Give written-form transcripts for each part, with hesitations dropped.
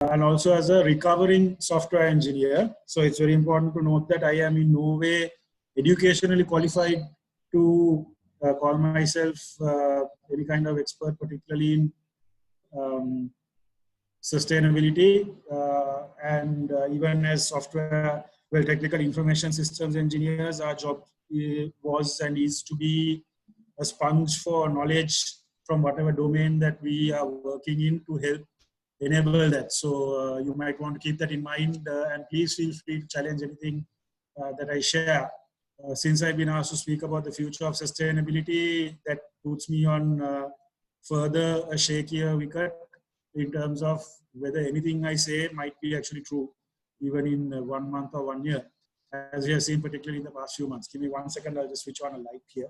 and also as a recovering software engineer. So it's very important to note that I am in no way educationally qualified to call myself any kind of expert, particularly in sustainability, and even as software, well, technical information systems engineers, our job was and is to be a sponge for knowledge from whatever domain that we are working in to help enable that. So you might want to keep that in mind, and please feel free to challenge anything that I share. Since I've been asked to speak about the future of sustainability, that puts me on further a shakier wicket in terms of whether anything I say might be actually true, even in 1 month or 1 year, as we have seen particularly in the past few months. Give me 1 second, I'll just switch on a light here.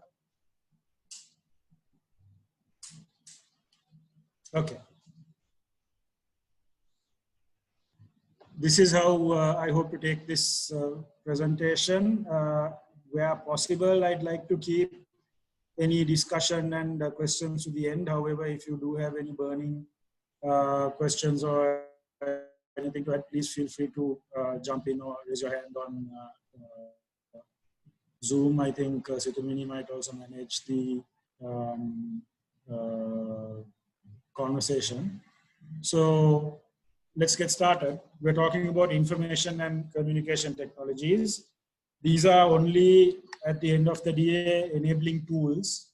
Okay. This is how I hope to take this presentation. Where possible, I'd like to keep any discussion and questions to the end. However, if you do have any burning questions or anything to add, please feel free to jump in or raise your hand on Zoom. I think Situmini might also manage the conversation. So let's get started. We're talking about information and communication technologies. These are only, at the end of the day, enabling tools.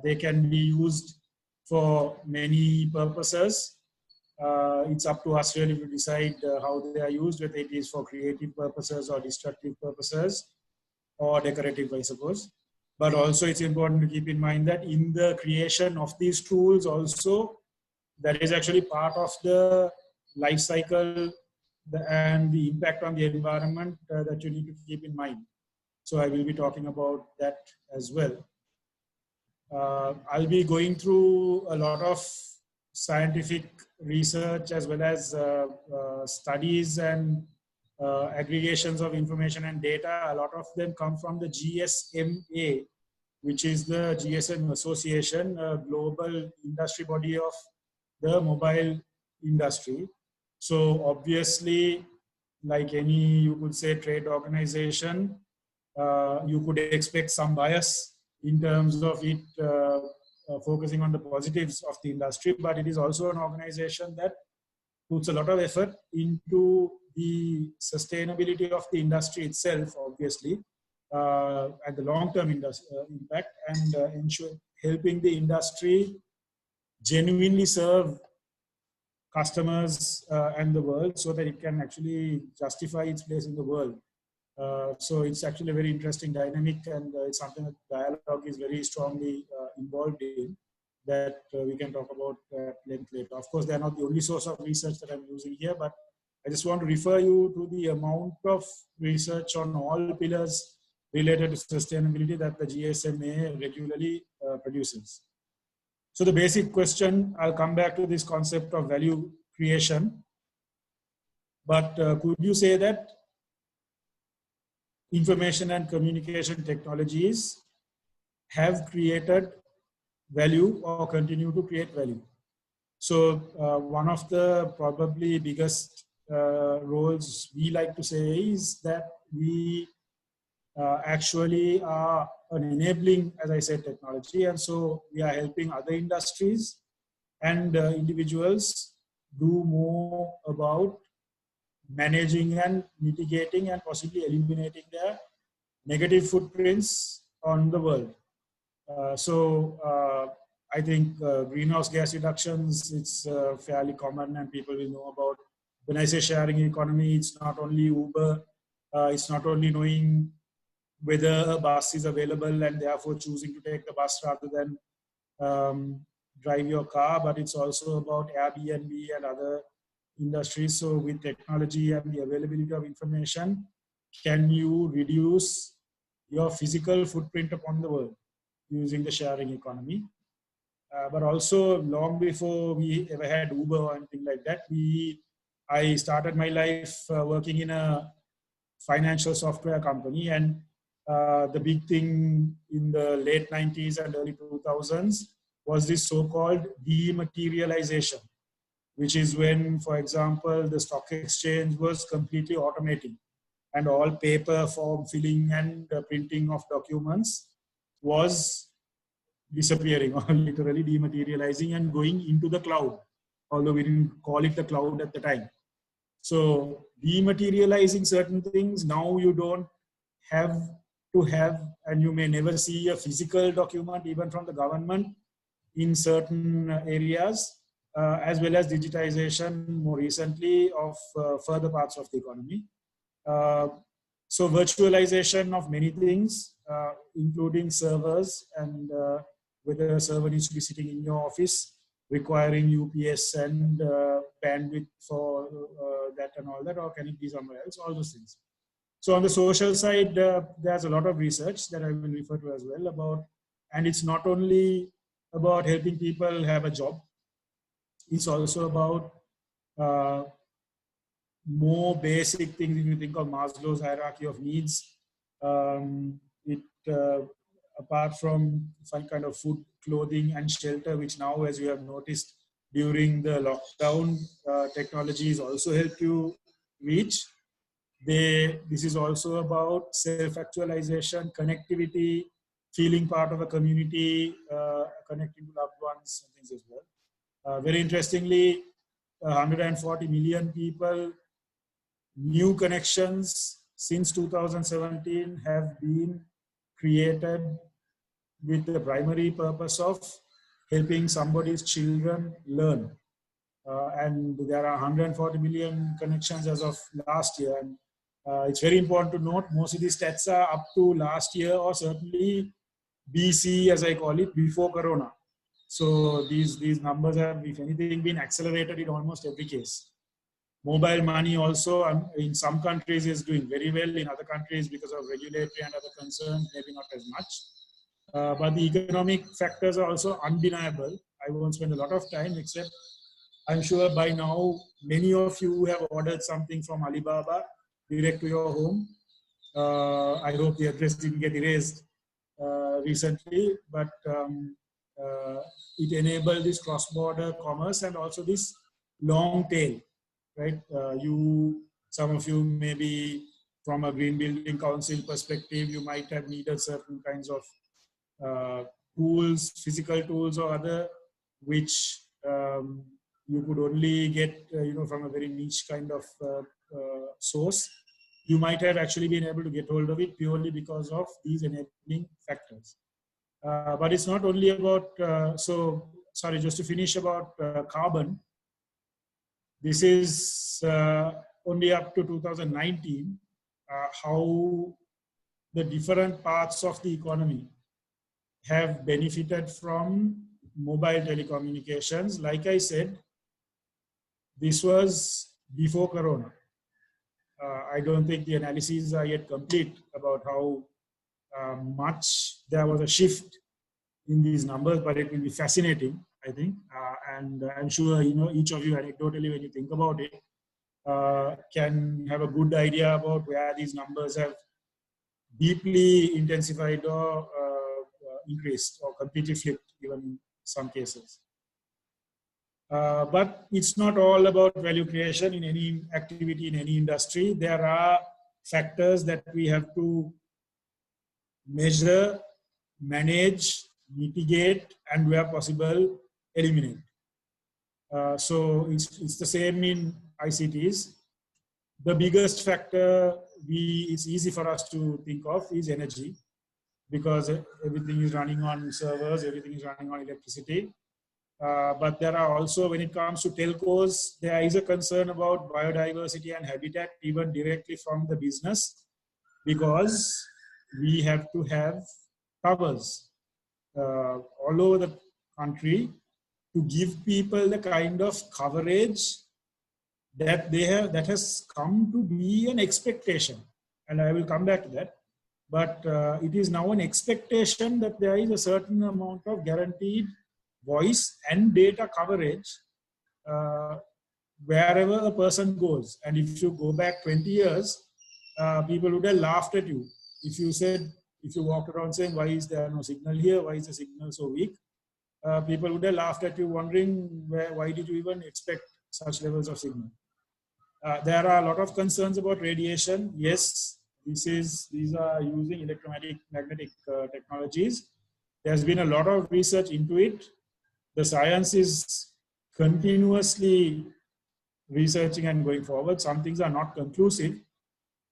They can be used for many purposes. It's up to us really to decide how they are used, whether it is for creative purposes or destructive purposes or decorative, I suppose. But also it's important to keep in mind that in the creation of these tools also, that is actually part of the life cycle and the impact on the environment that you need to keep in mind. So I will be talking about that as well. I'll be going through a lot of scientific research as well as studies and aggregations of information and data. A lot of them come from the GSMA, which is the GSM Association, a global industry body of the mobile industry. So obviously, like any, you could say, trade organization, you could expect some bias in terms of it focusing on the positives of the industry, but it is also an organization that puts a lot of effort into the sustainability of the industry itself, obviously, and the long-term impact, and helping the industry genuinely serve customers and the world so that it can actually justify its place in the world. So it's actually a very interesting dynamic, and it's something that Dialog is very strongly involved in, that we can talk about at length later. Of course, they are not the only source of research that I'm using here, but I just want to refer you to the amount of research on all pillars related to sustainability that the GSMA regularly produces. So the basic question, I'll come back to this concept of value creation, but could you say that information and communication technologies have created value or continue to create value? So one of the probably biggest roles we like to say is that we actually are an enabling, as I said, technology. And so we are helping other industries and individuals do more about managing and mitigating and possibly eliminating their negative footprints on the world. I think greenhouse gas reductions, it's fairly common and people will know about. When I say sharing economy, it's not only Uber, it's not only knowing whether a bus is available and therefore choosing to take the bus rather than drive your car, but it's also about Airbnb and other industries. So with technology and the availability of information, can you reduce your physical footprint upon the world using the sharing economy? But also long before we ever had Uber or anything like that, I started my life working in a financial software company, and the big thing in the late 90s and early 2000s was this so-called dematerialization. which is when, for example, the stock exchange was completely automating and all paper form filling and printing of documents was disappearing or literally dematerializing and going into the cloud, although we didn't call it the cloud at the time. So dematerializing certain things, now you don't have to have, and you may never see a physical document even from the government in certain areas, as well as digitization more recently of further parts of the economy. So virtualization of many things, including servers, and whether a server needs to be sitting in your office, requiring UPS and bandwidth for that and all that, or can it be somewhere else, all those things. So on the social side, there's a lot of research that I will refer to as well about, and it's not only about helping people have a job, it's also about more basic things. If you think of Maslow's hierarchy of needs, apart from some kind of food, clothing, and shelter, which now, as you have noticed during the lockdown, technologies also help you reach. This is also about self-actualization, connectivity, feeling part of a community, connecting to loved ones, and things as well. Very interestingly, 140 million people, new connections since 2017 have been created with the primary purpose of helping somebody's children learn. And there are 140 million connections as of last year. And it's very important to note, most of these stats are up to last year, or certainly BC, as I call it, before Corona. So these numbers have, if anything, been accelerated in almost every case. Mobile money also in some countries is doing very well. In other countries, because of regulatory and other concerns, maybe not as much. But the economic factors are also undeniable. I won't spend a lot of time, except I'm sure by now many of you have ordered something from Alibaba direct to your home. I hope the address didn't get erased recently, but it enabled this cross-border commerce and also this long tail, right? Some of you maybe from a Green Building Council perspective, you might have needed certain kinds of tools, physical tools or other, which you could only get from a very niche kind of source. You might have actually been able to get hold of it purely because of these enabling factors. But it's not only about, just to finish about carbon, this is only up to 2019, how the different parts of the economy have benefited from mobile telecommunications. Like I said, this was before Corona. I don't think the analyses are yet complete about how much there was a shift in these numbers, but it will be fascinating, I think. And I'm sure, each of you anecdotally, when you think about it, can have a good idea about where these numbers have deeply intensified or increased or completely flipped, even in some cases. But it's not all about value creation in any activity, in any industry. There are factors that we have to measure, manage, mitigate, and where possible, eliminate. So it's the same in ICTs. The biggest factor it's easy for us to think of is energy, because everything is running on servers, everything is running on electricity. But there are also, when it comes to telcos, there is a concern about biodiversity and habitat, even directly from the business, because we have to have towers all over the country to give people the kind of coverage that that has come to be an expectation. And I will come back to that. But it is now an expectation that there is a certain amount of guaranteed voice and data coverage wherever a person goes. And if you go back 20 years, people would have laughed at you. If you walked around saying, why is there no signal here? Why is the signal so weak? People would have laughed at you, wondering why did you even expect such levels of signal. There are a lot of concerns about radiation. Yes, these are using electromagnetic technologies. There's been a lot of research into it. The science is continuously researching and going forward. Some things are not conclusive,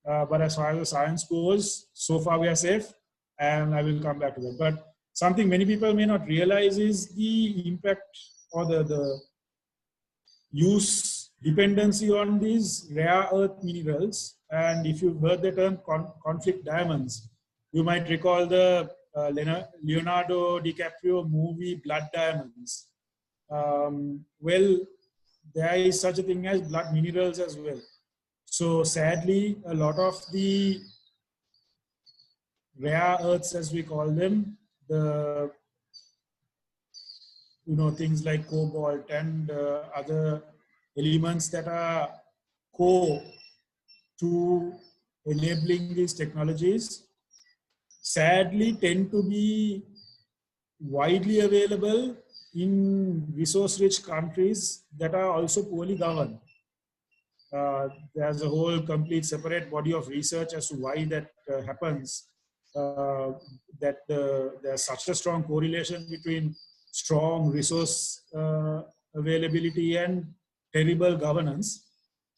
but as far as the science goes, so far we are safe, and I will come back to that. But something many people may not realize is the impact or the use dependency on these rare earth minerals. And if you've heard the term conflict diamonds, you might recall the Leonardo DiCaprio movie Blood Diamonds. Well, there is such a thing as blood minerals as well. So sadly, a lot of the rare earths, as we call them, the things like cobalt and other elements that are core to enabling these technologies, sadly tend to be widely available in resource-rich countries that are also poorly governed. There's a whole complete separate body of research as to why that happens. There's such a strong correlation between strong resource availability and terrible governance.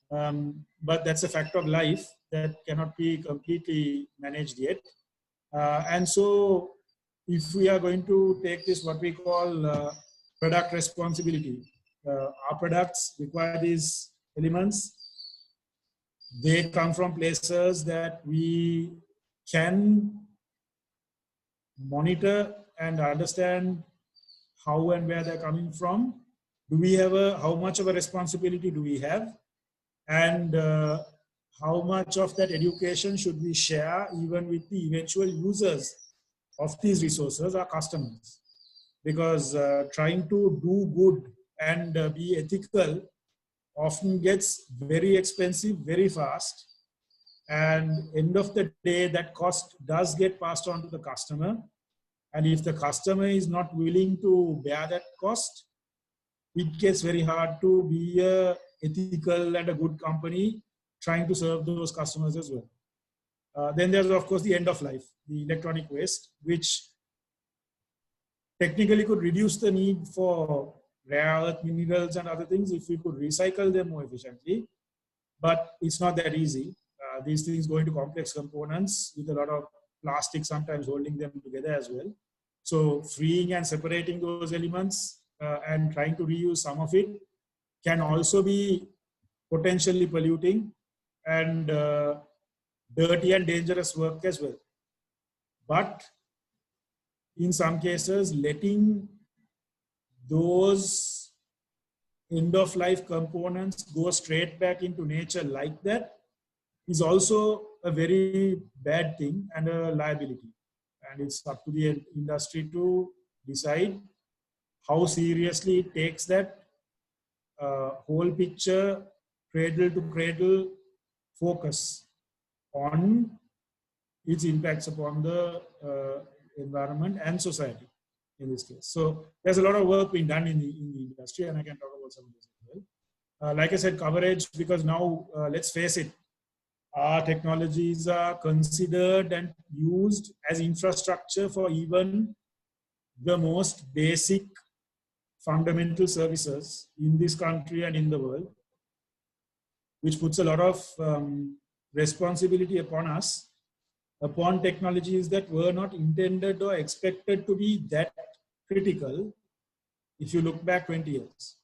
But that's a fact of life that cannot be completely managed yet. And so if we are going to take this, what we call product responsibility, our products require these elements. They come from places that we can monitor and understand how and where they're coming from. Do we have how much of a responsibility do we have? And how much of that education should we share even with the eventual users of these resources, our customers? Because trying to do good and be ethical often gets very expensive very fast, and end of the day that cost does get passed on to the customer, and if the customer is not willing to bear that cost, it gets very hard to be a ethical and a good company trying to serve those customers as well. Then there's of course the end of life, the electronic waste, which technically could reduce the need for rare earth minerals and other things if we could recycle them more efficiently. But it's not that easy. These things go into complex components with a lot of plastic sometimes holding them together as well. So freeing and separating those elements and trying to reuse some of it can also be potentially polluting and dirty and dangerous work as well. But in some cases, letting those end-of-life components go straight back into nature like that is also a very bad thing and a liability. And it's up to the industry to decide how seriously it takes that whole picture, cradle to cradle focus on its impacts upon the environment and society in this case. So there's a lot of work being done in the industry, and I can talk about some of this as well. Like I said, coverage, because now, let's face it, our technologies are considered and used as infrastructure for even the most basic fundamental services in this country and in the world, which puts a lot of responsibility upon us, upon technologies that were not intended or expected to be that critical if you look back 20 years.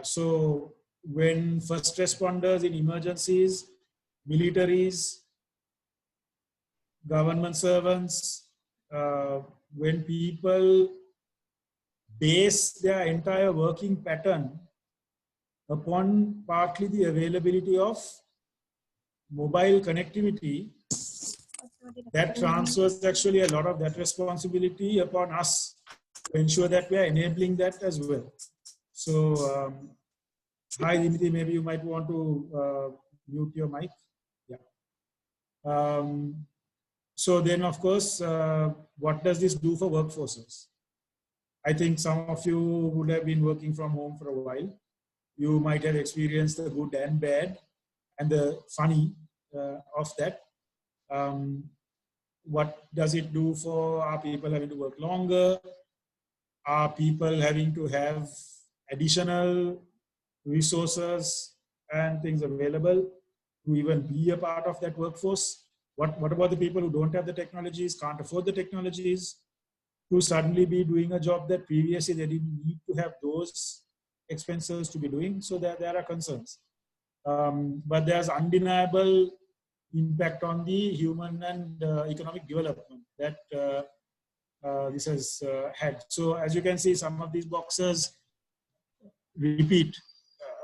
So when first responders in emergencies, militaries, government servants, when people base their entire working pattern upon partly the availability of mobile connectivity, that transfers actually a lot of that responsibility upon us to ensure that we are enabling that as well. So, hi Dimitri, maybe you might want to mute your mic. Yeah. So then, of course, what does this do for workforces? I think some of you would have been working from home for a while. You might have experienced the good and bad and the funny of that. What does it do for our people having to work longer? Are people having to have additional resources and things available to even be a part of that workforce? What about the people who don't have the technologies, can't afford the technologies, to suddenly be doing a job that previously they didn't need to have those expenses to be doing? So there are concerns. But there's undeniable impact on the human and economic development that this has had. So as you can see, some of these boxes repeat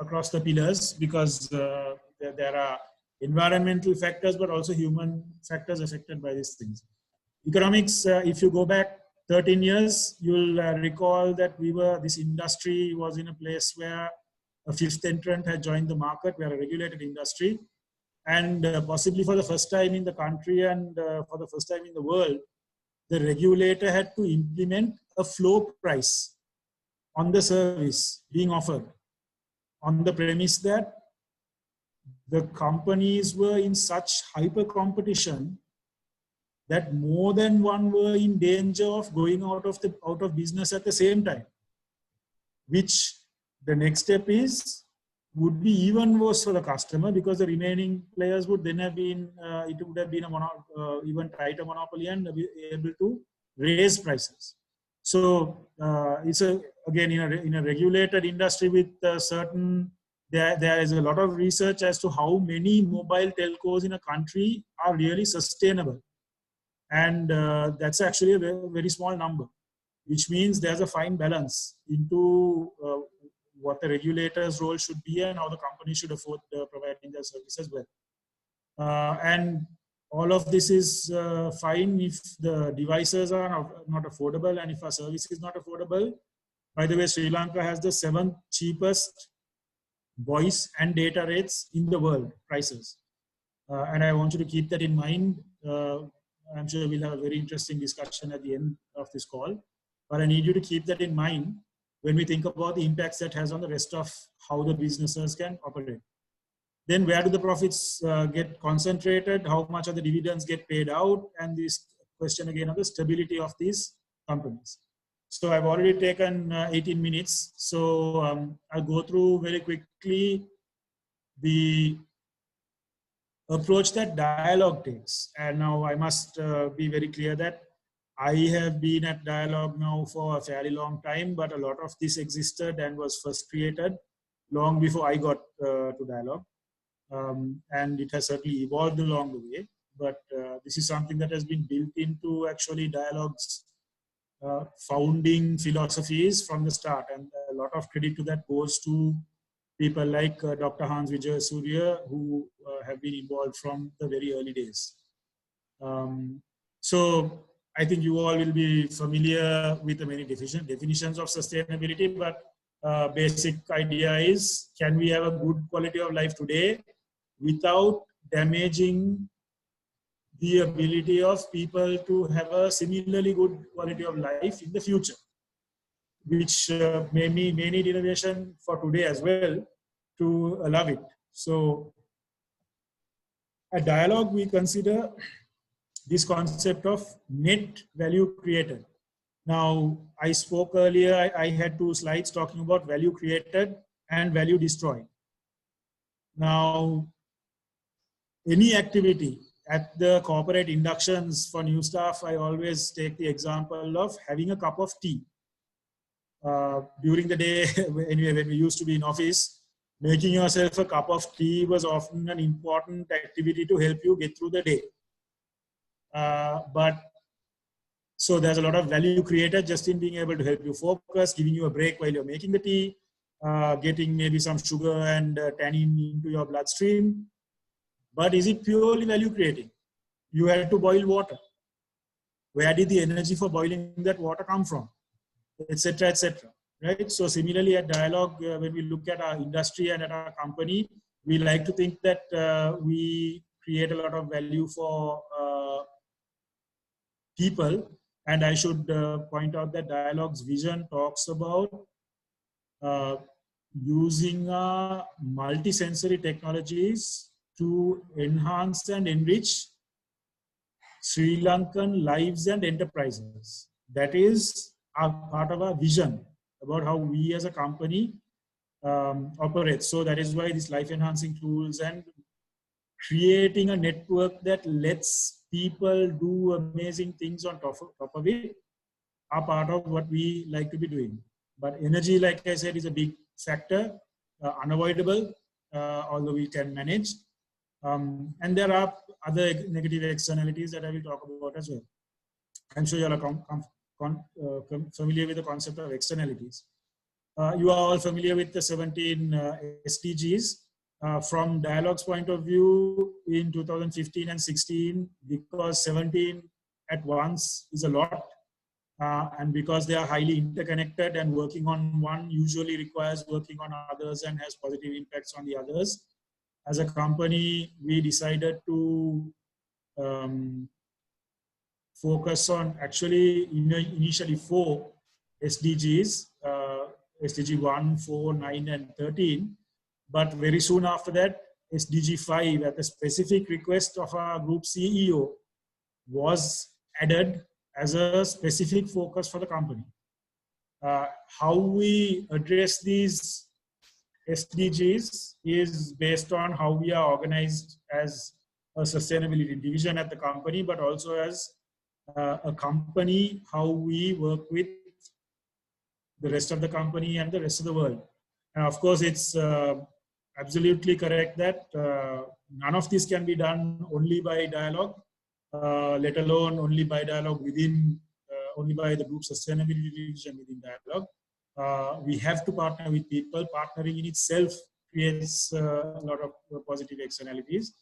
across the pillars because there are environmental factors, but also human factors affected by these things. Economics, if you go back 13 years, you'll recall that this industry was in a place where a fifth entrant had joined the market. We are a regulated industry. And possibly for the first time in the country and for the first time in the world, the regulator had to implement a floor price on the service being offered, on the premise that the companies were in such hyper competition that more than one were in danger of going out of business at the same time, which the next step would be even worse for the customer, because the remaining players would then have been, it would have been a even tighter monopoly and be able to raise prices. So it's again in a regulated industry with certain, there is a lot of research as to how many mobile telcos in a country are really sustainable. And that's actually a very, very small number, which means there's a fine balance into what the regulator's role should be and how the company should afford providing their service as well. And all of this is fine if the devices are not affordable and if our service is not affordable. By the way, Sri Lanka has the 7th cheapest voice and data rates in the world, prices. And I want you to keep that in mind. I'm sure we'll have a very interesting discussion at the end of this call. But I need you to keep that in mind when we think about the impacts that has on the rest of how the businesses can operate. Then where do the profits get concentrated? How much of the dividends get paid out? And this question again of the stability of these companies. So I've already taken 18 minutes. So I'll go through very quickly the approach that Dialog takes. And now I must be very clear that I have been at Dialog now for a fairly long time, but a lot of this existed and was first created long before I got to Dialog. And it has certainly evolved along the way. But this is something that has been built into actually Dialog's founding philosophies from the start. And a lot of credit to that goes to people like Dr. Hans Vijay Surya, who have been involved from the very early days. So I think you all will be familiar with the many definitions of sustainability, but basic idea is, can we have a good quality of life today without damaging the ability of people to have a similarly good quality of life in the future, which may need innovation for today as well to allow it. So at Dialog, we consider this concept of net value created. Now, I spoke earlier, I had 2 slides talking about value created and value destroyed. Now, any activity at the corporate inductions for new staff, I always take the example of having a cup of tea. During the day, anyway, when we used to be in office, making yourself a cup of tea was often an important activity to help you get through the day. So there's a lot of value created just in being able to help you focus, giving you a break while you're making the tea, getting maybe some sugar and tannin into your bloodstream. But is it purely value creating? You had to boil water. Where did the energy for boiling that water come from? Etc., etc. Right? So similarly at Dialog, when we look at our industry and at our company, we like to think that we create a lot of value for people. And I should point out that Dialog's vision talks about using multisensory technologies to enhance and enrich Sri Lankan lives and enterprises. That is a part of our vision about how we as a company operate. So that is why these life enhancing tools and creating a network that lets people do amazing things on top of it are part of what we like to be doing. But energy, like I said, is a big factor, unavoidable, although we can manage. And there are other negative externalities that I will talk about as well. I'm sure you are familiar with the concept of externalities. You are all familiar with the 17 SDGs. From Dialog's point of view, in 2015 and 16, because 17 at once is a lot, and because they are highly interconnected and working on one usually requires working on others and has positive impacts on the others. As a company, we decided to focus on actually initially 4 SDGs, SDG 1, 4, 9, and 13. But very soon after that, SDG 5, at the specific request of our group CEO, was added as a specific focus for the company. How we address these SDGs is based on how we are organized as a sustainability division at the company, but also as a company, how we work with the rest of the company and the rest of the world. And of course, it's absolutely correct that none of this can be done only by Dialog, let alone only by Dialog within, only by the group sustainability division within Dialog. We have to partner with people. Partnering in itself creates a lot of positive externalities.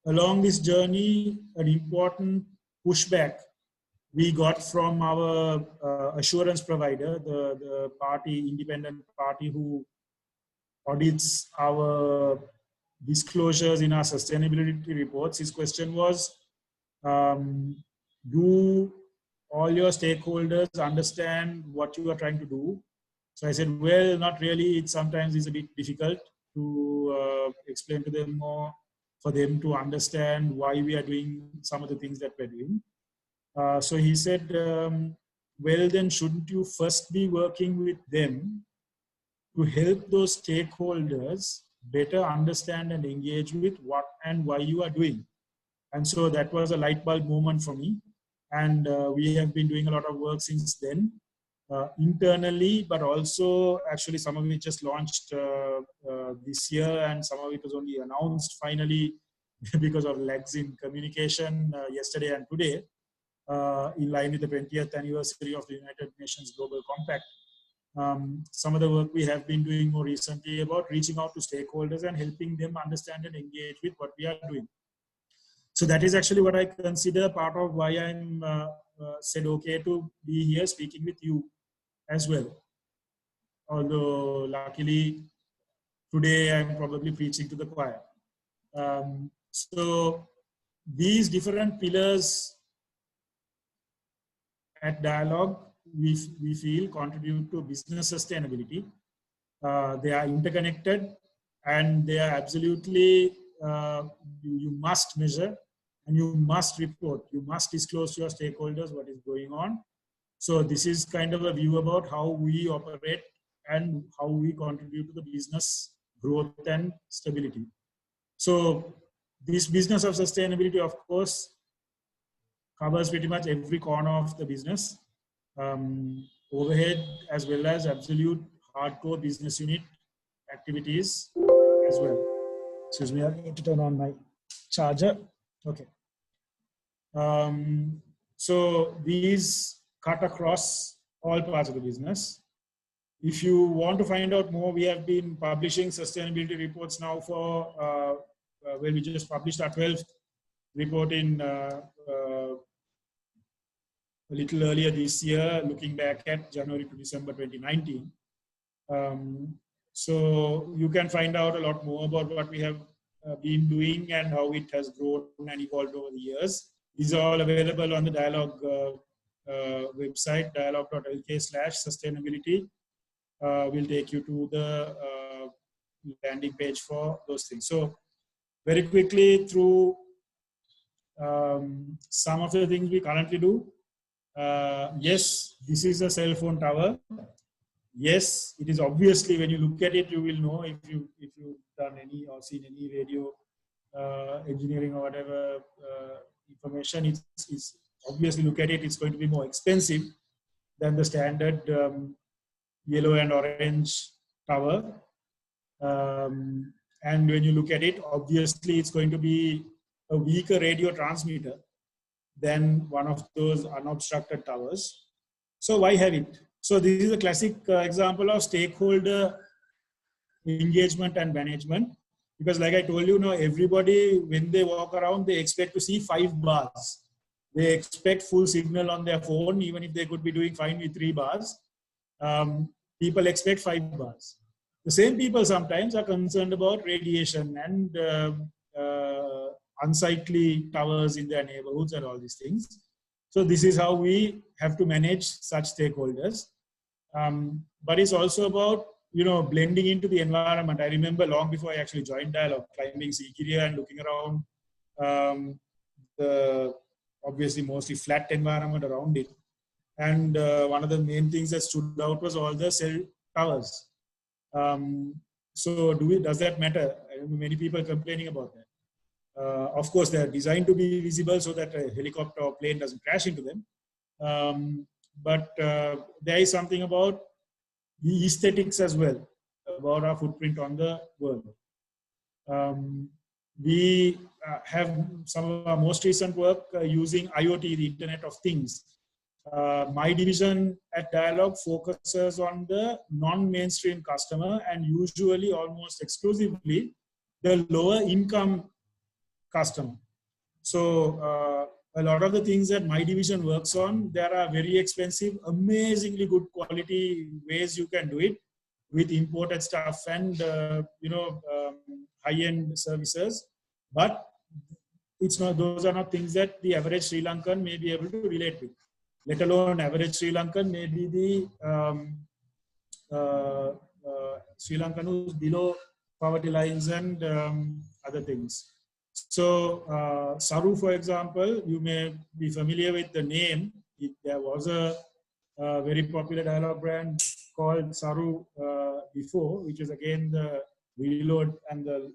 Along this journey, an important pushback we got from our assurance provider, the party, independent party who audits our disclosures in our sustainability reports. His question was, do all your stakeholders understand what you are trying to do? So I said, well, not really. It sometimes is a bit difficult to explain to them more, for them to understand why we are doing some of the things that we're doing. So he said, well, then shouldn't you first be working with them to help those stakeholders better understand and engage with what and why you are doing? And so that was a light bulb moment for me. And we have been doing a lot of work since then, internally, but also actually some of it just launched this year, and some of it was only announced finally because of lags in communication yesterday and today, in line with the 20th anniversary of the United Nations Global Compact. Some of the work we have been doing more recently about reaching out to stakeholders and helping them understand and engage with what we are doing. So that is actually what I consider part of why I'm said okay to be here speaking with you as well. Although luckily today I'm probably preaching to the choir. So these different pillars at Dialog, we feel contribute to business sustainability. They are interconnected, and they are absolutely, you must measure and you must report. You must disclose to your stakeholders what is going on. So this is kind of a view about how we operate and how we contribute to the business growth and stability. So this business of sustainability, of course, covers pretty much every corner of the business, overhead as well as absolute hardcore business unit activities as well. Excuse me, I need to turn on my charger. Okay. So these cut across all parts of the business. If you want to find out more, we have been publishing sustainability reports now for, well, we just published our 12th report in a little earlier this year, looking back at January to December 2019. So you can find out a lot more about what we have been doing and how it has grown and evolved over the years. These are all available on the Dialog website, dialog.lk/sustainability, will take you to the landing page for those things. So very quickly through some of the things we currently do. Yes, this is a cell phone tower. Yes, it is obviously, when you look at it, you will know if you've done any or seen any radio engineering or whatever information. It's obviously, look at it, it's going to be more expensive than the standard yellow and orange tower. And when you look at it, obviously it's going to be a weaker radio transmitter than one of those unobstructed towers. So why have it? So this is a classic example of stakeholder engagement and management. Because like I told you, now everybody, when they walk around, they expect to see 5 bars. They expect full signal on their phone, even if they could be doing fine with 3 bars. People expect 5 bars. The same people sometimes are concerned about radiation and unsightly towers in their neighborhoods and all these things. So this is how we have to manage such stakeholders. But it's also about, blending into the environment. I remember long before I actually joined Dialog, climbing Sikiria and looking around the obviously mostly flat environment around it. And one of the main things that stood out was all the cell towers. So does that matter? Many people complaining about that. Of course, they are designed to be visible so that a helicopter or plane doesn't crash into them. But there is something about the aesthetics as well, about our footprint on the world. We have some of our most recent work using IoT, the Internet of Things. My division at Dialog focuses on the non-mainstream customer, and usually almost exclusively the lower income customer. So a lot of the things that my division works on, there are very expensive, amazingly good quality ways you can do it with imported stuff and high-end services. But it's not; those are not things that the average Sri Lankan may be able to relate with. Let alone average Sri Lankan may be the Sri Lankan who's below poverty lines and other things. So Saru, for example, you may be familiar with the name. There was a very popular Dialog brand called Saru before, which is again the reload and the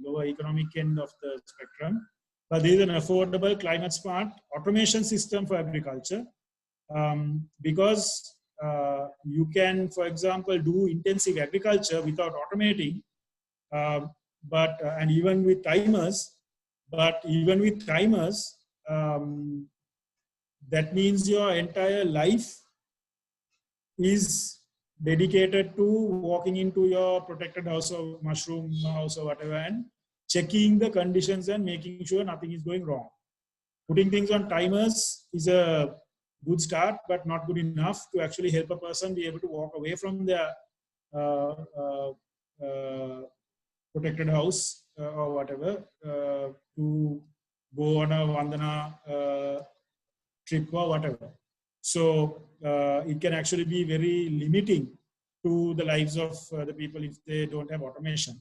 lower economic end of the spectrum. But there is an affordable, climate smart automation system for agriculture. Because you can, for example, do intensive agriculture without automating, and even with timers. But even with timers, that means your entire life is dedicated to walking into your protected house or mushroom house or whatever and checking the conditions and making sure nothing is going wrong. Putting things on timers is a good start, but not good enough to actually help a person be able to walk away from their protected house or whatever to go on a Vandana trip or whatever. So it can actually be very limiting to the lives of the people if they don't have automation,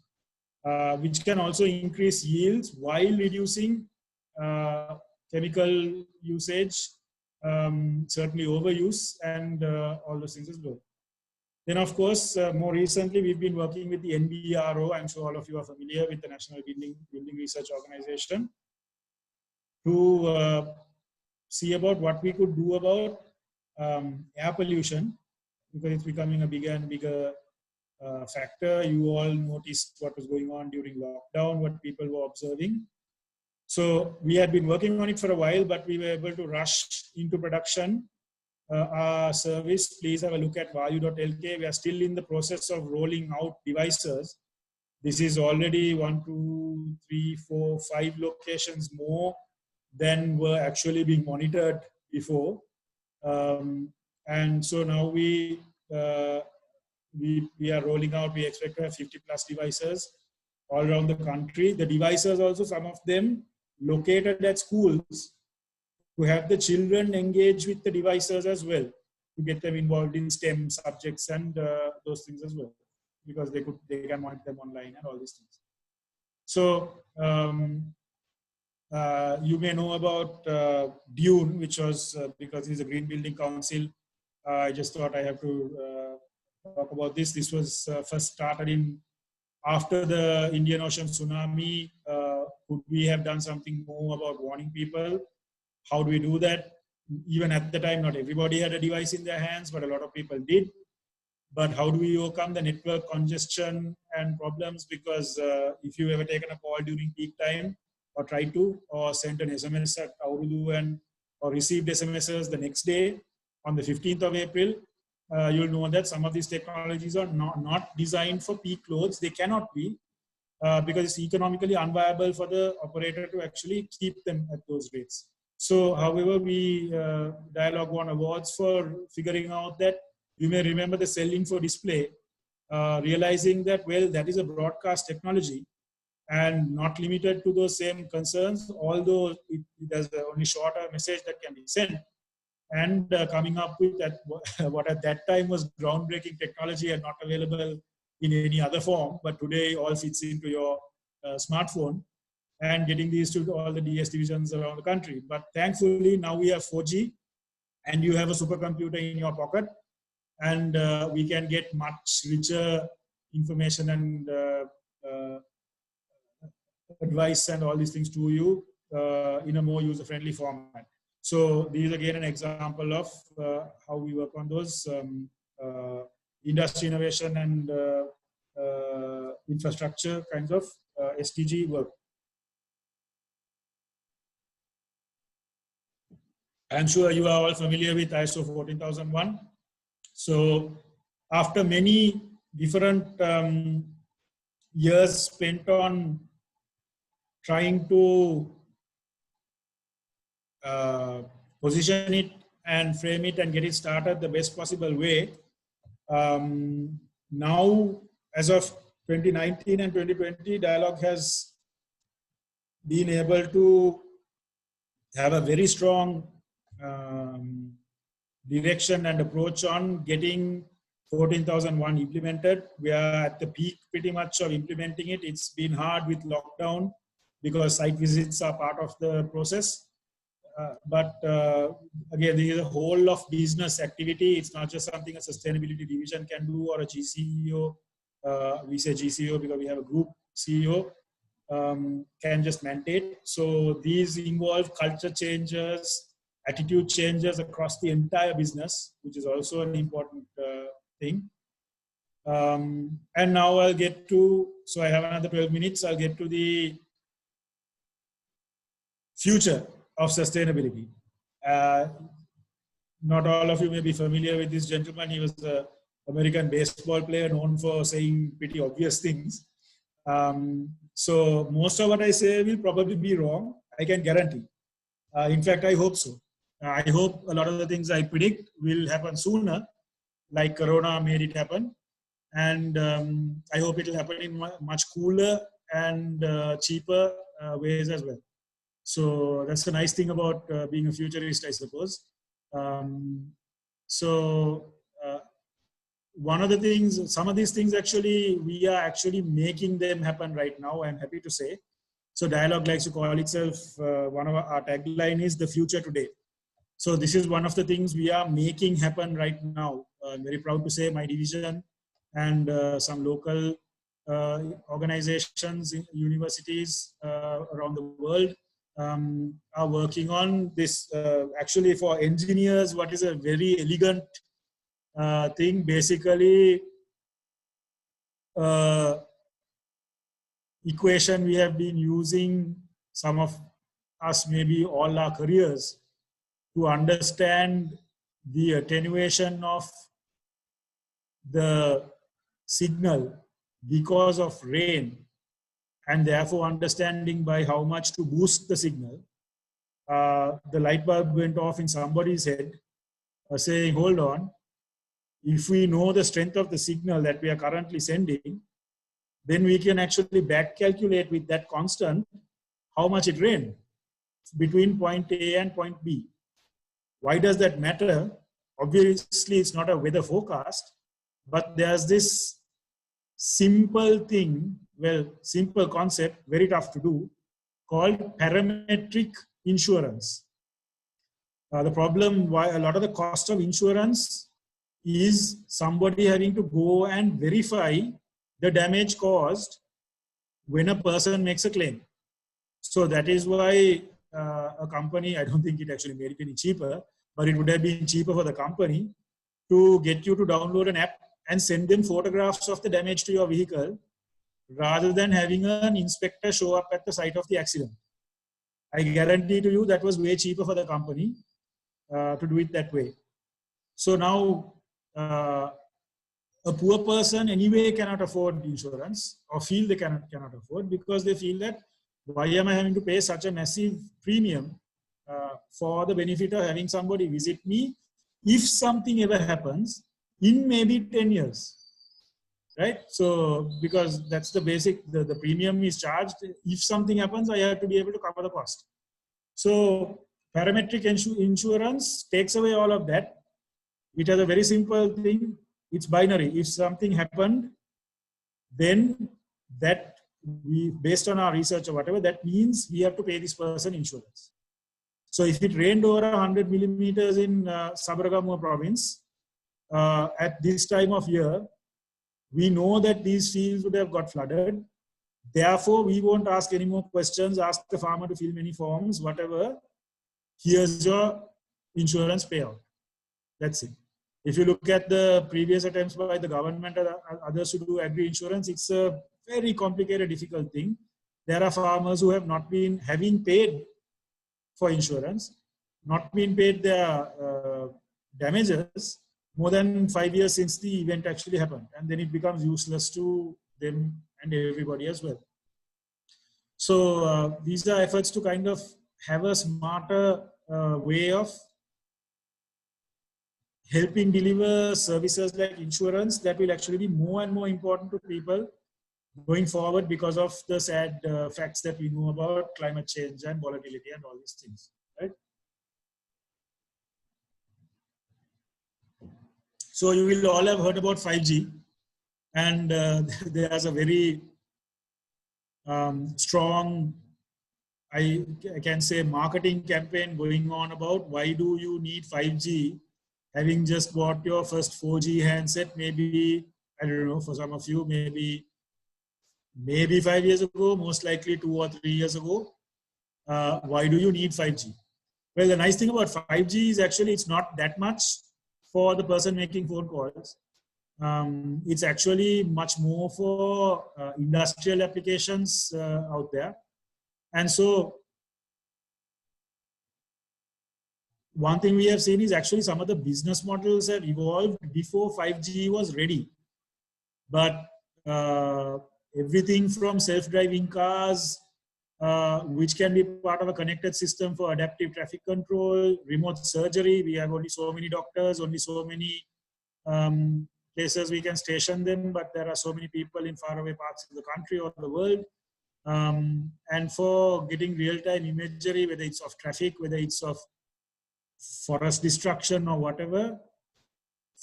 which can also increase yields while reducing chemical usage, certainly overuse, and all those things as well. Then, of course, more recently, we've been working with the NBRO. I'm sure all of you are familiar with the National Building Research Organization to see about what we could do about air pollution, because it's becoming a bigger and bigger factor. You all noticed what was going on during lockdown, what people were observing. So we had been working on it for a while, but we were able to rush into production. Our service, please have a look at vayu.lk. We are still in the process of rolling out devices. This is already 1, 2, 3, 4, 5 locations more than were actually being monitored before. And so now we are rolling out, we expect to have 50 plus devices all around the country. The devices also, some of them located at schools to have the children engage with the devices as well, to get them involved in STEM subjects and those things as well, because they can monitor them online and all these things. So you may know about Dune, which was because it's a Green Building Council. I just thought I have to talk about this. This was first started in after the Indian Ocean tsunami. Could we have done something more about warning people? How do we do that? Even at the time, not everybody had a device in their hands, but a lot of people did. But how do we overcome the network congestion and problems? Because if you ever taken a call during peak time, or tried to, or sent an SMS at Urdu or received SMSs the next day on the 15th of April, you'll know that some of these technologies are not designed for peak loads. They cannot be, because it's economically unviable for the operator to actually keep them at those rates. So, however, we Dialog won awards for figuring out that. You may remember the cell info display, realizing that, well, that is a broadcast technology and not limited to those same concerns, although it has only shorter message that can be sent. And coming up with that, what at that time was groundbreaking technology and not available in any other form, but today all fits into your smartphone, and getting these to all the DS divisions around the country. But thankfully, now we have 4G, and you have a supercomputer in your pocket, and we can get much richer information and advice and all these things to you in a more user-friendly format. So these are again an example of how we work on those industry innovation and infrastructure kinds of SDG work. I'm sure you are all familiar with ISO 14001. So after many different years spent on trying to position it and frame it and get it started the best possible way, now as of 2019 and 2020, Dialog has been able to have a very strong direction and approach on getting 14,001 implemented. We are at the peak pretty much of implementing it. It's been hard with lockdown because site visits are part of the process. But again, there is a whole of business activity. It's not just something a sustainability division can do or a GCEO. We say GCEO because we have a group CEO can just mandate. So these involve culture changes, attitude changes across the entire business, which is also an important thing. And now I'll get to, so I have another 12 minutes, I'll get to the future of sustainability. Not all of you may be familiar with this gentleman. He was an American baseball player known for saying pretty obvious things. So most of what I say will probably be wrong, I can guarantee. In fact, I hope so. I hope a lot of the things I predict will happen sooner, like Corona made it happen. And I hope it will happen in much cooler and cheaper ways as well. So that's the nice thing about being a futurist, I suppose. One of the things, some of these things actually, we are actually making them happen right now, I'm happy to say. So Dialog likes to call itself, one of our tagline is the future today. So this is one of the things we are making happen right now. I'm very proud to say my division and some local organizations, universities around the world are working on this. Actually for engineers, what is a very elegant thing, basically equation we have been using, some of us maybe all our careers, to understand the attenuation of the signal because of rain, and therefore understanding by how much to boost the signal. The light bulb went off in somebody's head saying, hold on, if we know the strength of the signal that we are currently sending, then we can actually back calculate with that constant how much it rained. between point A and point B. Why does that matter? Obviously, it's not a weather forecast, but there's this simple thing, well, simple concept, very tough to do, called parametric insurance. The problem, why a lot of the cost of insurance is somebody having to go and verify the damage caused when a person makes a claim. So that is why a company, I don't think it actually made it any cheaper, but it would have been cheaper for the company to get you to download an app and send them photographs of the damage to your vehicle rather than having an inspector show up at the site of the accident. I guarantee to you that was way cheaper for the company to do it that way. So now a poor person anyway cannot afford insurance or feel they cannot afford because they feel that why am I having to pay such a massive premium for the benefit of having somebody visit me if something ever happens in maybe 10 years, right? So because that's the basic, the premium is charged. If something happens, I have to be able to cover the cost. So parametric insurance takes away all of that. It has a very simple thing. It's binary. If something happened, then that we, based on our research or whatever, that means we have to pay this person insurance. So if it rained over 100 millimeters in Sabaragamuwa province at this time of year, we know that these fields would have got flooded. Therefore, we won't ask any more questions, ask the farmer to fill many forms, whatever. Here's your insurance payout. That's it. If you look at the previous attempts by the government or others to do agri-insurance, it's a very complicated, difficult thing. There are farmers who have not been having paid for insurance, not been paid their damages more than 5 years since the event actually happened. And then it becomes useless to them and everybody as well. So these are efforts to kind of have a smarter way of helping deliver services like insurance that will actually be more and more important to people going forward because of the sad facts that we know about climate change and volatility and all these things, right? So you will all have heard about 5G, and there's a very strong, I can say, marketing campaign going on about why do you need 5G, having just bought your first 4G handset, maybe, I don't know, for some of you, maybe 5 years ago, most likely 2 or 3 years ago. Why do you need 5G? Well, the nice thing about 5G is actually it's not that much for the person making phone calls. It's actually much more for industrial applications out there. And so one thing we have seen is actually some of the business models have evolved before 5G was ready. But everything from self-driving cars, which can be part of a connected system for adaptive traffic control, remote surgery. We have only so many doctors, only so many places we can station them, but there are so many people in faraway parts of the country or the world. And for getting real-time imagery, whether it's of traffic, whether it's of forest destruction or whatever,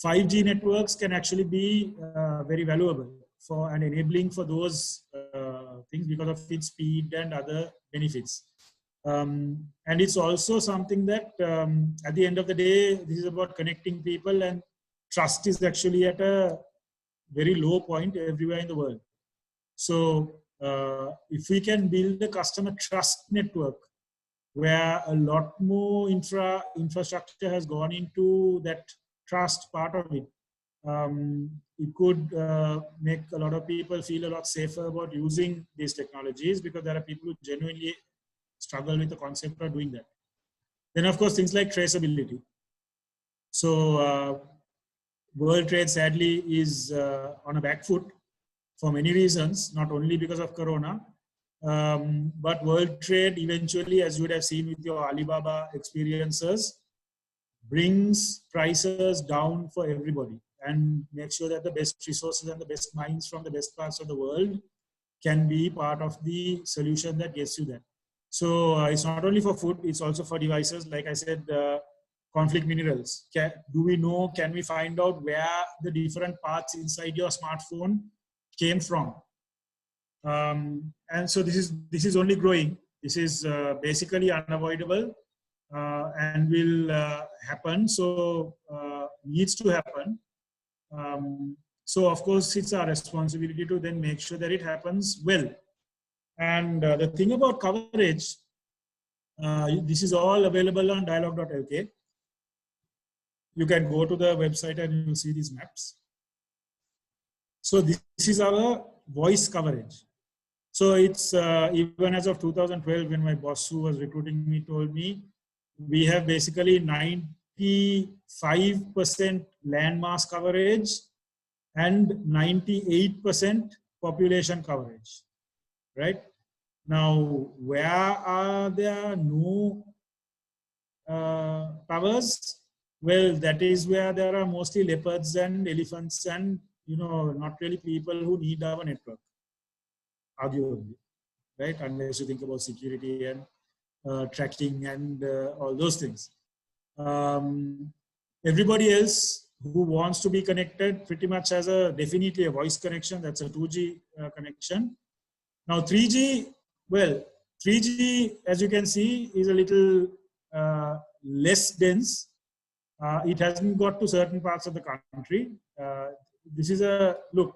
5G networks can actually be very valuable for and enabling for those things because of its speed and other benefits. And it's also something that at the end of the day, this is about connecting people, and trust is actually at a very low point everywhere in the world. So if we can build a customer trust network where a lot more infrastructure has gone into that trust part of it, it could make a lot of people feel a lot safer about using these technologies because there are people who genuinely struggle with the concept of doing that. Then, of course, things like traceability. So world trade, sadly, is on a back foot for many reasons, not only because of Corona, but world trade eventually, as you would have seen with your Alibaba experiences, brings prices down for everybody and make sure that the best resources and the best minds from the best parts of the world can be part of the solution that gets you there. So it's not only for food, it's also for devices. Like I said, conflict minerals. Do we know, can we find out where the different parts inside your smartphone came from? And so this is only growing. This is basically unavoidable and will happen. So needs to happen. So of course, it's our responsibility to then make sure that it happens well. And the thing about coverage, this is all available on dialog.lk. You can go to the website and you'll see these maps. So this is our voice coverage. So it's even as of 2012, when my boss who was recruiting me told me, we have basically 95% landmass coverage and 98% population coverage, right? Now, where are there no towers? Well, that is where there are mostly leopards and elephants and, not really people who need our network, arguably, right? Unless you think about security and tracking and all those things. Everybody else who wants to be connected pretty much has definitely a voice connection. That's a 2G connection. Now 3G, well, 3G, as you can see, is a little less dense. It hasn't got to certain parts of the country. This is look,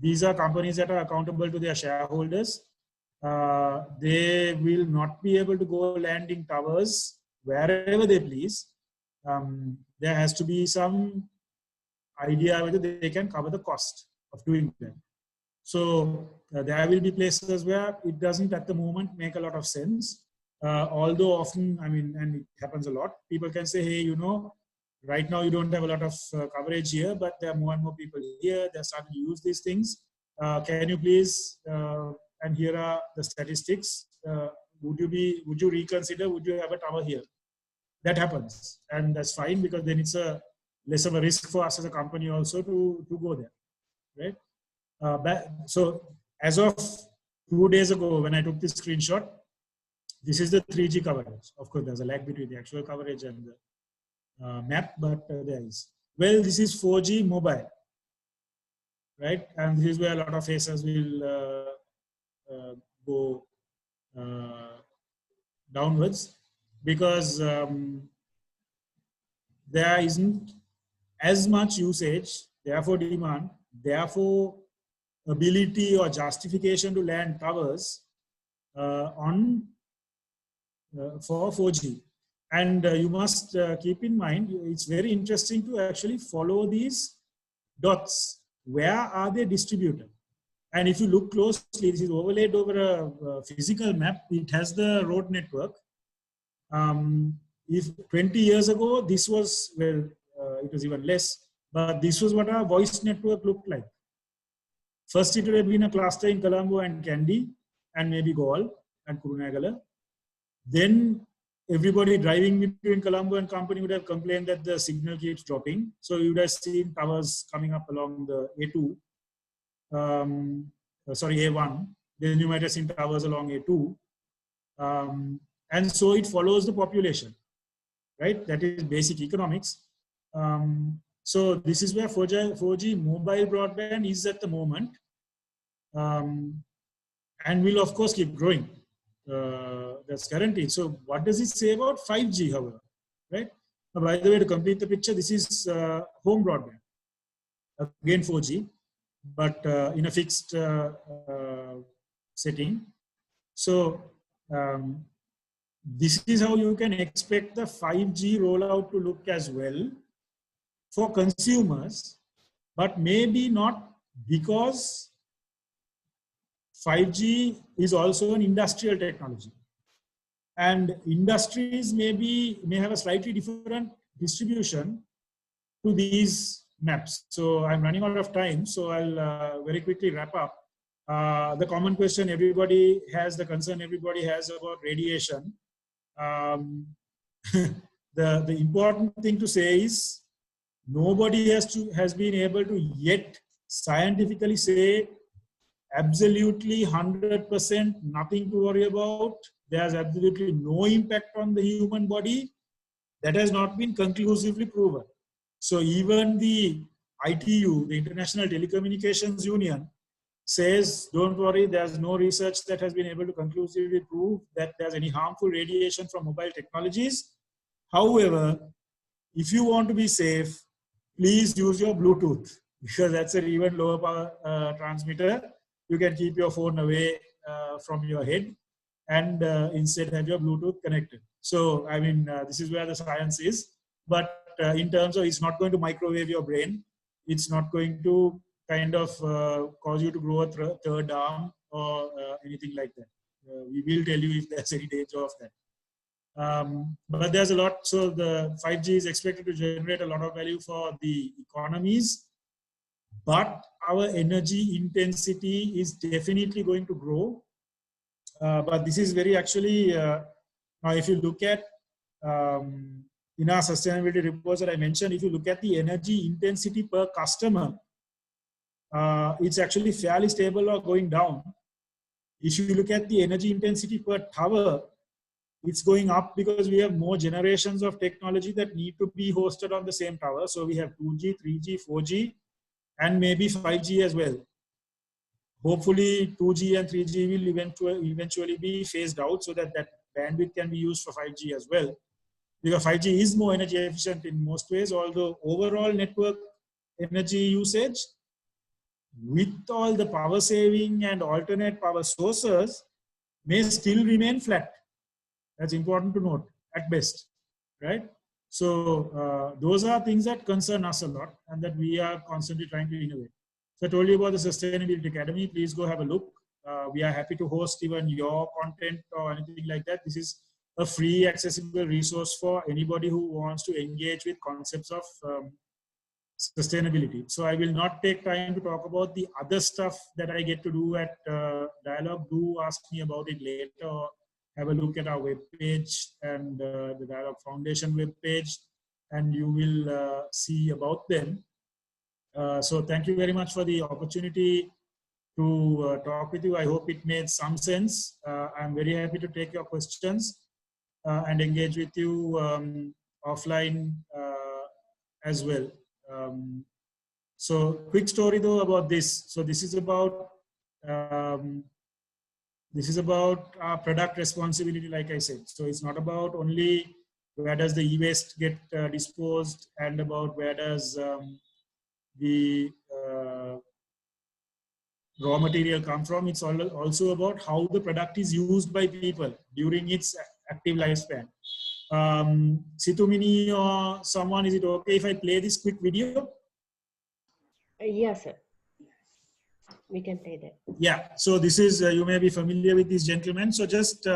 these are companies that are accountable to their shareholders. They will not be able to go landing towers wherever they please. There has to be some idea whether they can cover the cost of doing that. So there will be places where it doesn't at the moment make a lot of sense. Although often, and it happens a lot, people can say, hey, right now you don't have a lot of coverage here, but there are more and more people here. They're starting to use these things. Can you please, and here are the statistics. Would you reconsider, would you have a tower here? That happens. And that's fine, because then it's less of a risk for us as a company also to go there, right? So as of 2 days ago, when I took this screenshot, this is the 3G coverage. Of course, there's a lag between the actual coverage and the map, but there is. Well, this is 4G mobile, right? And this is where a lot of faces will go downwards, because there isn't as much usage, therefore demand, therefore ability or justification to land towers for 4G. And you must keep in mind, it's very interesting to actually follow these dots. Where are they distributed? And if you look closely, this is overlaid over a physical map. It has the road network. If 20 years ago, this was, well, it was even less, but this was what our voice network looked like. First, it would have been a cluster in Colombo and Kandy, and maybe Galle and Kurunegala. Then everybody driving between Colombo and company would have complained that the signal keeps dropping. So you would have seen towers coming up along the A2, A1. Then you might have seen towers along A2. And so it follows the population, right? That is basic economics. So this is where 4G mobile broadband is at the moment, and will of course keep growing. That's guaranteed. So what does it say about 5G, however, right? Now, by the way, to complete the picture, this is home broadband. Again, 4G, but in a fixed setting. So this is how you can expect the 5G rollout to look as well for consumers, but maybe not, because 5G is also an industrial technology, and industries may have a slightly different distribution to these maps. So I'm running out of time, so I'll very quickly wrap up. The common question everybody has, the concern everybody has about radiation. The important thing to say is, nobody has been able to yet scientifically say absolutely 100%, nothing to worry about. There's absolutely no impact on the human body. That has not been conclusively proven. So even the ITU, the International Telecommunications Union, says, don't worry, there's no research that has been able to conclusively prove that there's any harmful radiation from mobile technologies. However, if you want to be safe, please use your Bluetooth, because that's an even lower power transmitter. You can keep your phone away from your head and instead have your Bluetooth connected. So, I mean, this is where the science is. But in terms of, it's not going to microwave your brain. It's not going to kind of cause you to grow a third arm or anything like that. We will tell you if there's any danger of that. But there's a lot. So the 5G is expected to generate a lot of value for the economies, but our energy intensity is definitely going to grow. But this is very actually, now if you look at in our sustainability reports that I mentioned, if you look at the energy intensity per customer, it's actually fairly stable or going down. If you look at the energy intensity per tower, it's going up because we have more generations of technology that need to be hosted on the same tower. So we have 2G, 3G, 4G, and maybe 5G as well. Hopefully 2G and 3G will eventually be phased out so that that bandwidth can be used for 5G as well. Because 5G is more energy efficient in most ways, although overall network energy usage with all the power saving and alternate power sources may still remain flat. That's important to note at best, right? So those are things that concern us a lot and that we are constantly trying to innovate. So I told you about the Sustainability Academy. Please go have a look. We are happy to host even your content or anything like that. This is a free accessible resource for anybody who wants to engage with concepts of sustainability. So I will not take time to talk about the other stuff that I get to do at Dialog. Do ask me about it later. Have a look at our webpage and the Dialog Foundation webpage, and you will see about them. So thank you very much for the opportunity to talk with you. I hope it made some sense. I'm very happy to take your questions and engage with you offline as well. So quick story though about this. So this is about our product responsibility, like I said. So it's not about only where does the e-waste get disposed and about where does the raw material come from. It's also about how the product is used by people during its active lifespan. Situmini or someone, is it okay if I play this quick video? Yes, sir. We can play that. Yeah, so this is, you may be familiar with this gentleman. So just,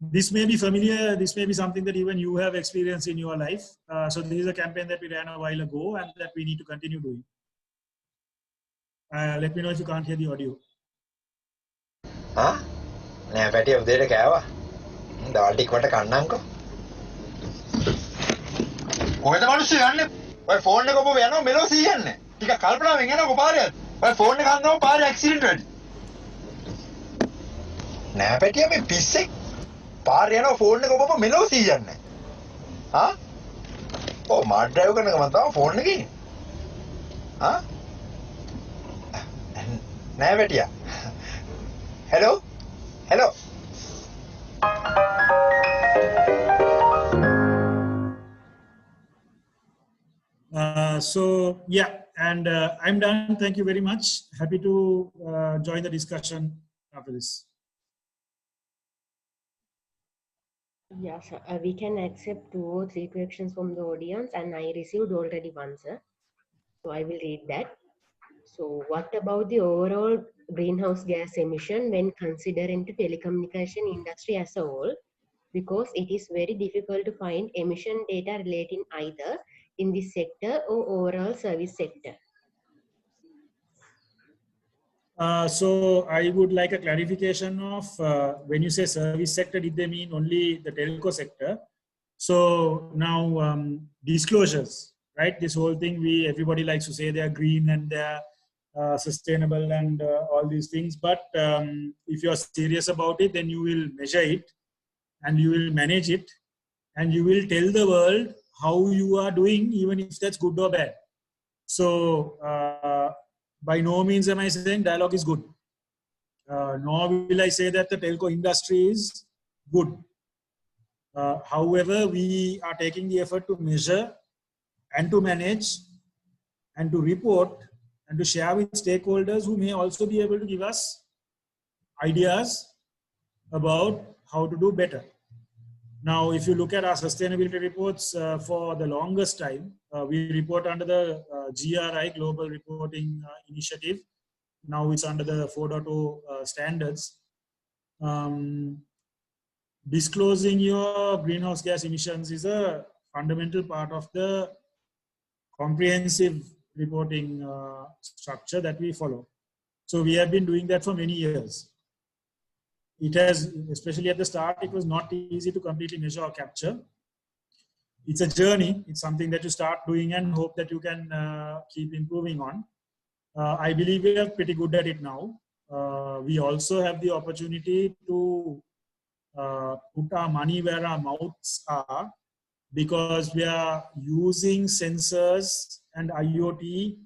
this may be familiar, this may be something that even you have experienced in your life. So this is a campaign that we ran a while ago and that we need to continue doing. Let me know if you can't hear the audio. Huh? Nෑ පැටිය උදේට කෑවා. දවල් ටික වට කන්නම්කෝ. කොහෙද මිනිස්සු යන්නේ? ඔය phone එක ඔබ යනවා මෙලෝ සීයන්නේ. ටික කල්පනාවෙන් යනකො පාරේ. ඔය ෆෝන් එක ගන්නව පාරේ ඇක්සිඩන්ට් වෙන්නේ. නෑ පැටිය මේ පිස්සෙක්. පාරේ යනවා ෆෝන් එක ඔබ මෙලෝ සීයන්නේ. හා? ඔව් මාඩ් ඩ්‍රයිව් කරන ගමන් තමයි ෆෝන් එකේ ඉන්නේ. හා? නෑ පැටියා. Hello? Hello? So yeah, and I'm done. Thank you very much. Happy to join the discussion after this. Yes, we can accept 2 or 3 questions from the audience, and I received already one, sir. So I will read that. So what about the overall greenhouse gas emission when considering the telecommunication industry as a whole? Because it is very difficult to find emission data relating either in this sector or overall service sector. So I would like a clarification of when you say service sector, did they mean only the telco sector? So now disclosures, right? This whole thing, everybody likes to say they are green and they are sustainable and all these things. But if you are serious about it, then you will measure it and you will manage it and you will tell the world how you are doing, even if that's good or bad. So by no means am I saying Dialog is good. Nor will I say that the telco industry is good. However, we are taking the effort to measure and to manage and to report and to share with stakeholders who may also be able to give us ideas about how to do better. Now, if you look at our sustainability reports for the longest time, we report under the GRI, Global Reporting Initiative. Now it's under the 4.0 standards. Disclosing your greenhouse gas emissions is a fundamental part of the comprehensive reporting structure that we follow. So we have been doing that for many years. It has, especially at the start, it was not easy to completely measure or capture. It's a journey. It's something that you start doing and hope that you can keep improving on. I believe we are pretty good at it now. We also have the opportunity to put our money where our mouths are, because we are using sensors and IoT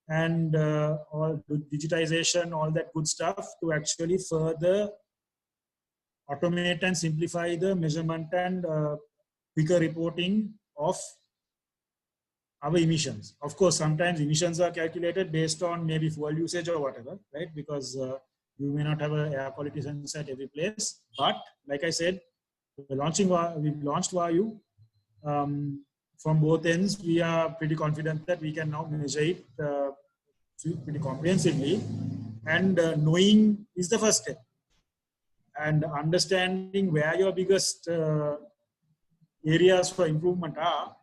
and all digitization, all that good stuff to actually further automate and simplify the measurement and quicker reporting of our emissions. Of course, sometimes emissions are calculated based on maybe fuel usage or whatever, right? Because you may not have an air quality sensor at every place. But like I said, we've launched Vayu. From both ends, we are pretty confident that we can now measure it pretty comprehensively. And knowing is the first step. And understanding where your biggest areas for improvement are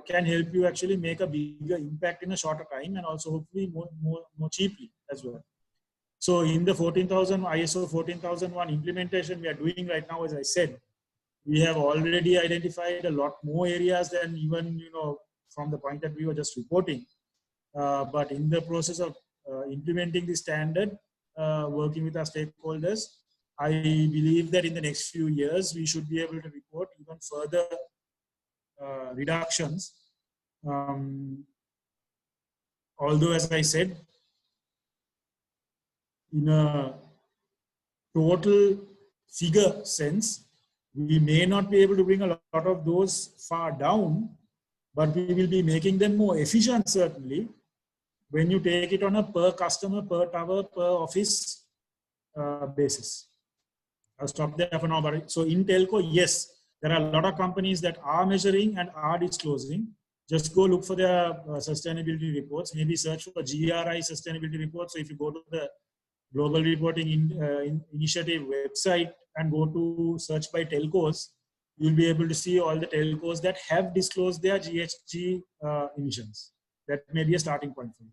can help you actually make a bigger impact in a shorter time and also hopefully more cheaply as well. So in the ISO 14001 implementation we are doing right now, as I said, we have already identified a lot more areas than even, from the point that we were just reporting. But in the process of implementing the standard, working with our stakeholders, I believe that in the next few years, we should be able to report even further reductions. Although, as I said, in a total figure sense, we may not be able to bring a lot of those far down, but we will be making them more efficient, certainly, when you take it on a per customer, per tower, per office basis. I'll stop there for now. But so in telco, yes, there are a lot of companies that are measuring and are disclosing. Just go look for their sustainability reports. Maybe search for GRI sustainability reports. So if you go to the Global Reporting Initiative website and go to search by telcos, you'll be able to see all the telcos that have disclosed their GHG emissions. That may be a starting point for you.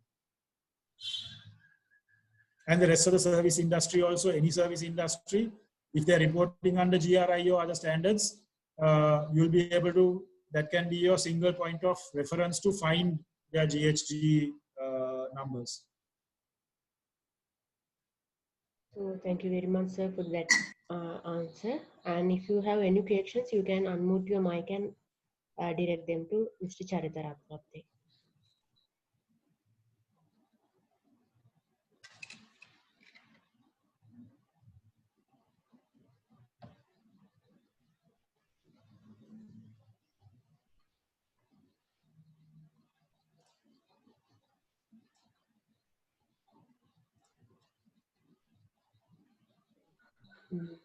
And the rest of the service industry also, any service industry, if they're reporting under GRI or other standards, you'll be able to, that can be your single point of reference to find their GHG numbers. So thank you very much, sir, for that answer. And if you have any questions, you can unmute your mic and direct them to Mr. Charitha Ratwatte.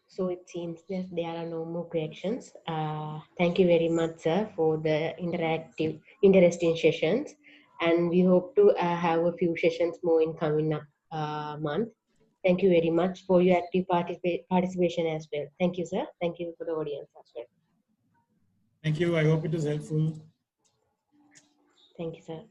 So it seems that there are no more questions. Thank you very much, sir, for the interesting sessions. And we hope to have a few sessions more in coming up month. Thank you very much for your active participation as well. Thank you, sir. Thank you for the audience as well. Thank you. I hope it was helpful. Thank you, sir.